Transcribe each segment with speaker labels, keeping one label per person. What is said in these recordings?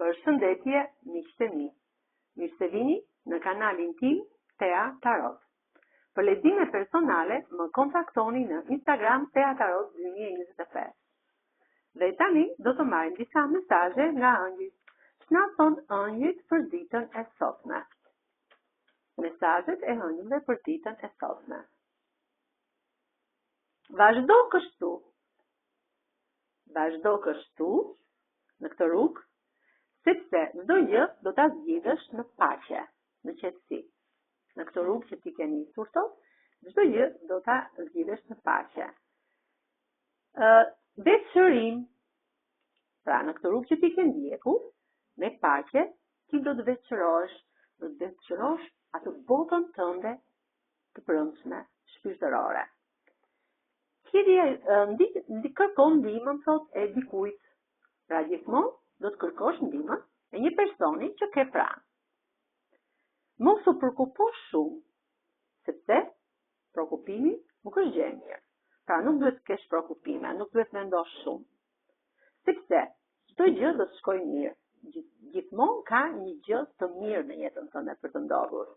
Speaker 1: Përshëndetje, miqtë e mi. Mirë se vini në kanalin tim Tea Tarot. Për lexime personale, më kontaktoni në Instagram Tea Tarot 2025. Dhe tani do të marrim disa mesazhe nga ëngjëjt. Ç'na thon ëngjëjt për ditën e sotme? Mesazhet e ëngjëllve për ditën e sotme. Vazhdo kështu. Vazhdo kështu në këtë rrugë, sepse çdo gjë do ta zgjidhësh në paqe, në qetësi. Në këtë rrugë që ti ke nisur sot, çdo gjë do ta zgjidhësh në paqe. Veçërim, pra në këtë rrugë që ti ke ndjekur, me paqe, ti do të veçërosh atë botën tënde të brendshme, shpirtërore. Kërkon ndihmën thot e dikujt. Pra gjithmonë do të kërkosh ndihmën e një personi që ke pranë. Mos u përkupo shumë, sepse përkupimi nuk është gjë e mirë. Pra nuk duhet të kesh përkupime, nuk duhet mendosh shumë. Sepse çdo gjë do të shkojë mirë. Gjithmonë ka një gjë të mirë në jetën tënde për të ndodhur.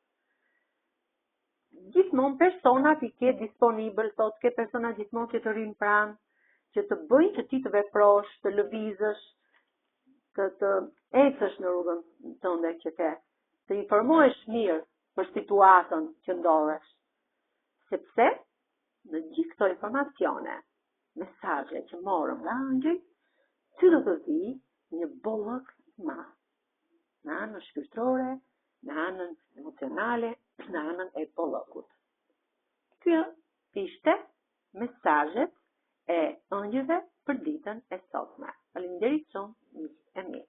Speaker 1: Gjithmonë personat i ke disponibël, thot ke persona gjithmonë që të rinë pranë, që të bëjnë që ti të veprosh, të lëvizësh, të ecësh në rrugën tënde që ke, të informohesh mirë për situatën që ndodhesh. Sepse në gjithë këto informacione, mesazhe që morëm nga ëngjëjt, ty do të vi një bollëk i madh. Në anën shpirtërore, në anën emocionale, në anën e bollëkut. Kjo ishte mesazhet e ëngjëjve për ditën e sotme. Faleminderit shumë, miq e mi.